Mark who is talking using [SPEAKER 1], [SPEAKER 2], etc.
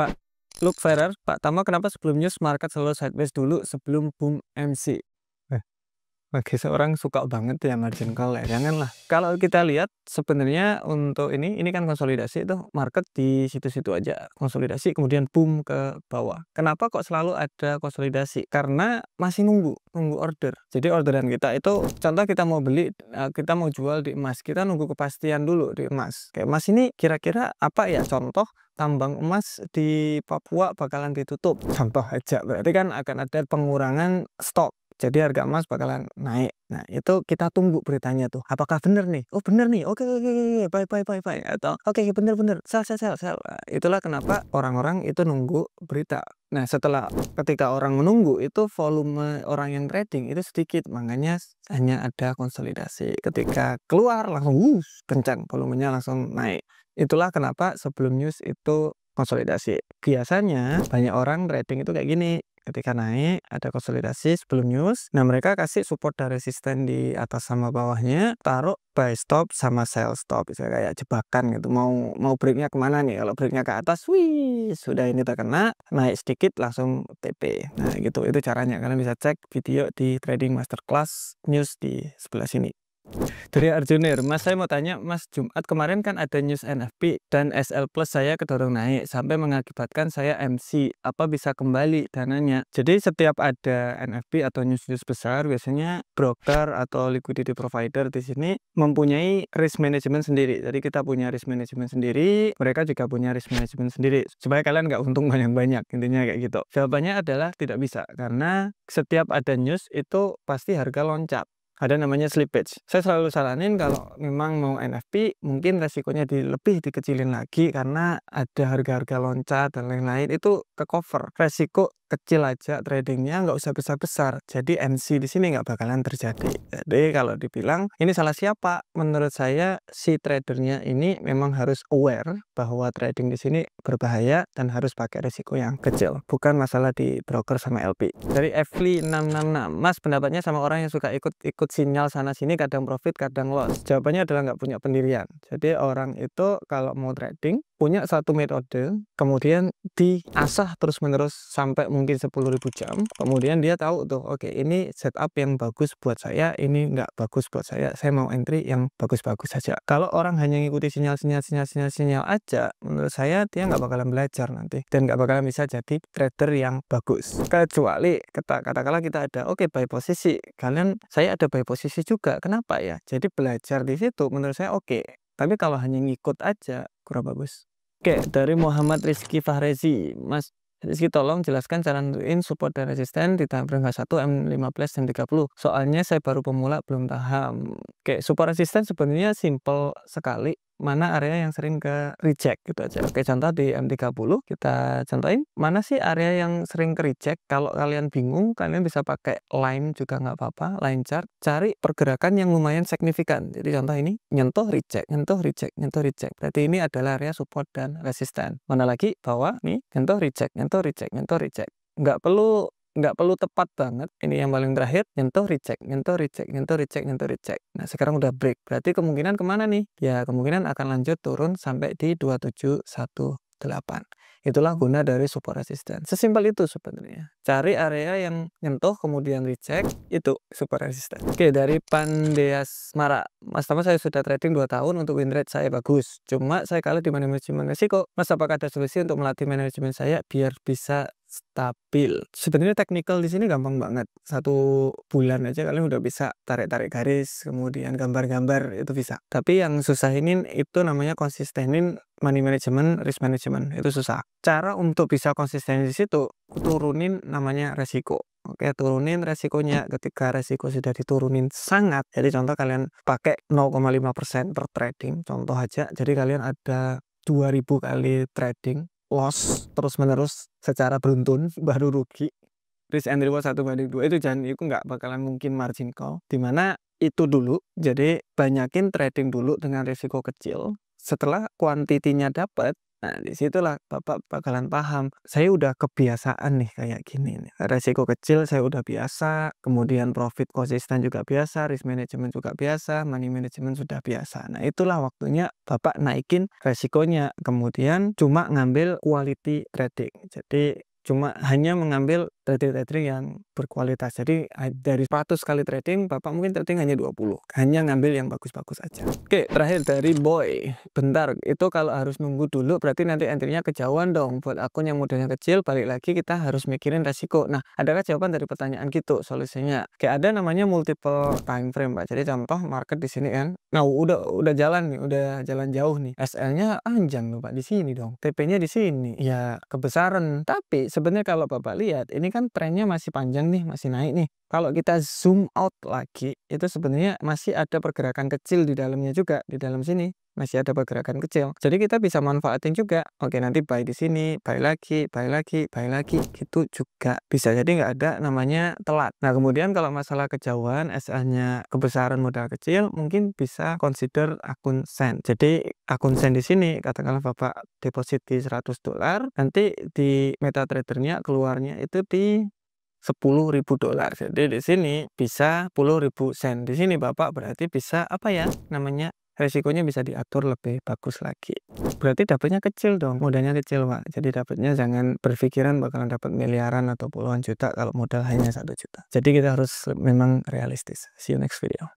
[SPEAKER 1] Pak Luke Ferrer, Pak Tama, kenapa sebelum news market selalu sideways dulu sebelum boom MC? Bagi seorang suka banget ya margin call ya, janganlah. Kalau kita lihat sebenarnya untuk ini kan konsolidasi tuh market di situ-situ aja konsolidasi kemudian boom ke bawah. Kenapa kok selalu ada konsolidasi? Karena masih nunggu order. Jadi orderan kita itu contoh kita mau beli, kita mau jual di emas, kita nunggu kepastian dulu di emas. Kayak emas ini kira-kira apa ya? Contoh tambang emas di Papua bakalan ditutup. Contoh aja, berarti kan akan ada pengurangan stok. Jadi harga emas bakalan naik. Nah, itu kita tunggu beritanya tuh. Apakah bener nih? Oh, bener nih. Oke, buy. Atau oke, bener. Sell. Nah, itulah kenapa orang-orang itu nunggu berita. Nah, ketika orang menunggu itu volume orang yang trading itu sedikit. Makanya hanya ada konsolidasi. Ketika keluar langsung kencang, volumenya langsung naik. Itulah kenapa sebelum news itu konsolidasi. Biasanya banyak orang trading itu kayak gini. Ketika naik ada konsolidasi sebelum news, nah mereka kasih support dan resisten di atas sama bawahnya, taruh buy stop sama sell stop, bisa kayak jebakan gitu, mau breaknya kemana nih. Kalau breaknya ke atas, wih sudah ini terkena, naik sedikit langsung TP. Nah gitu, itu caranya. Kalian bisa cek video di trading masterclass news di sebelah sini. Dari Arjunir, Mas, saya mau tanya, Mas, Jumat kemarin kan ada news NFP dan SL Plus saya kedorong naik sampai mengakibatkan saya MC. Apa bisa kembali dananya? Jadi setiap ada NFP atau news besar, biasanya broker atau liquidity provider di sini mempunyai risk management sendiri. Jadi kita punya risk management sendiri, mereka juga punya risk management sendiri. Supaya kalian nggak untung banyak-banyak, intinya kayak gitu. Jawabannya adalah tidak bisa, karena setiap ada news itu pasti harga loncat. Ada namanya slippage. Saya selalu saranin kalau memang mau NFP mungkin resikonya lebih dikecilin lagi, karena ada harga-harga loncat dan lain-lain itu ke cover. Resiko kecil aja tradingnya, nggak usah besar-besar. Jadi MC di sini nggak bakalan terjadi. Jadi kalau dibilang ini salah siapa? Menurut saya si tradernya ini memang harus aware bahwa trading di sini berbahaya dan harus pakai resiko yang kecil. Bukan masalah di broker sama LP. Dari Evli 666, Mas, pendapatnya sama orang yang suka ikut sinyal sana sini, kadang profit kadang loss. Jawabannya adalah nggak punya pendirian. Jadi orang itu kalau mau trading punya satu metode, kemudian diasah terus-menerus sampai mungkin 10.000 jam. Kemudian dia tahu tuh, oke, ini setup yang bagus buat saya, ini nggak bagus buat saya mau entry yang bagus-bagus saja. Kalau orang hanya ngikuti sinyal aja, menurut saya dia nggak bakalan belajar nanti dan nggak bakalan bisa jadi trader yang bagus. Kecuali katakanlah kita ada buy posisi, saya ada buy posisi juga, kenapa ya? Jadi belajar di situ menurut saya oke. Tapi kalau hanya ngikut aja kurang bagus. Oke, dari Muhammad Rizky Fahrezi, Mas Rizky, tolong jelaskan cara nentuin support dan resisten di time frame H1, M15 dan 30. Soalnya saya baru pemula, belum paham. Oke, support resisten sebenarnya simple sekali. Mana area yang sering ke reject gitu aja. Oke, contoh di M30 kita contohin mana sih area yang sering ke reject. Kalau kalian bingung, kalian bisa pakai line juga nggak apa-apa, line chart. Cari pergerakan yang lumayan signifikan. Jadi contoh ini nyentuh reject. Berarti ini adalah area support dan resisten. Mana lagi bawah nih nyentuh reject. Nggak perlu tepat banget. Ini yang paling terakhir, nyentuh reject. Nah, sekarang udah break. Berarti kemungkinan kemana nih? Ya, kemungkinan akan lanjut turun sampai di 2718. Itulah guna dari support resisten. Sesimpel itu sebenarnya. Cari area yang nyentuh kemudian reject, itu support resisten. Oke, dari Pandeas Mara, Mas Tama, saya sudah trading 2 tahun, untuk win rate saya bagus. Cuma saya kalah di manajemen risiko. Mas, apakah ada solusi untuk melatih manajemen saya biar bisa stabil? Sebenarnya technical di sini gampang banget. 1 bulan aja kalian udah bisa tarik-tarik garis, kemudian gambar-gambar, itu bisa. Tapi yang susah ini itu namanya konsistenin money management, risk management, itu susah. Cara untuk bisa konsisten di situ, turunin namanya resiko. Oke, turunin resikonya. Ketika resiko sudah diturunin sangat, jadi contoh kalian pakai 0,5% per trading, contoh aja. Jadi kalian ada 2000 kali trading, loss terus-menerus secara beruntun, baru rugi. Risk and reward 1:2, itu nggak bakalan mungkin margin call. Dimana itu dulu, jadi banyakin trading dulu dengan risiko kecil. Setelah kuantitinya dapat, Nah, disitulah Bapak bakalan paham, saya udah kebiasaan nih kayak gini nih. Resiko kecil saya udah biasa, kemudian profit konsisten juga biasa, risk management juga biasa, money management sudah biasa. Nah, itulah waktunya Bapak naikin resikonya. Kemudian cuma ngambil quality trading. Jadi cuma hanya mengambil trading-trading yang berkualitas. Jadi dari 100 kali trading, Bapak mungkin trading hanya 20. Hanya ngambil yang bagus-bagus aja. Oke, terakhir dari Boy. Bentar, itu kalau harus nunggu dulu berarti nanti entry-nya kejauhan dong. Buat akun yang modalnya kecil, balik lagi kita harus mikirin resiko. Nah, adakah jawaban dari pertanyaan gitu solusinya? Kayak ada namanya multiple time frame, Pak. Jadi contoh market di sini kan. Nah, udah jalan nih, udah jalan jauh nih. SL-nya anjang loh, Pak, di sini dong. TP-nya di sini. Ya, kebesaran. Tapi sebenarnya kalau Bapak lihat, ini kan trennya masih panjang nih, masih naik nih. Kalau kita zoom out lagi, itu sebenarnya masih ada pergerakan kecil di dalamnya juga, di dalam sini masih ada pergerakan kecil. Jadi kita bisa manfaatin juga. Oke, nanti buy di sini, buy lagi, buy lagi, buy lagi, gitu juga bisa. Jadi nggak ada namanya telat. Nah, kemudian kalau masalah kejauhan, SL-nya kebesaran modal kecil, mungkin bisa consider akun Send. Jadi akun Send di sini, katakanlah Bapak deposit di $100, nanti di MetaTrader-nya keluarnya itu di $10.000. Jadi di sini bisa 10.000 sen. Di sini Bapak berarti bisa apa ya namanya? Resikonya bisa diatur lebih bagus lagi. Berarti dapatnya kecil dong, modalnya kecil, Pak. Jadi dapatnya jangan berpikiran bakalan dapat miliaran atau puluhan juta kalau modal hanya 1 juta. Jadi kita harus memang realistis. See you next video.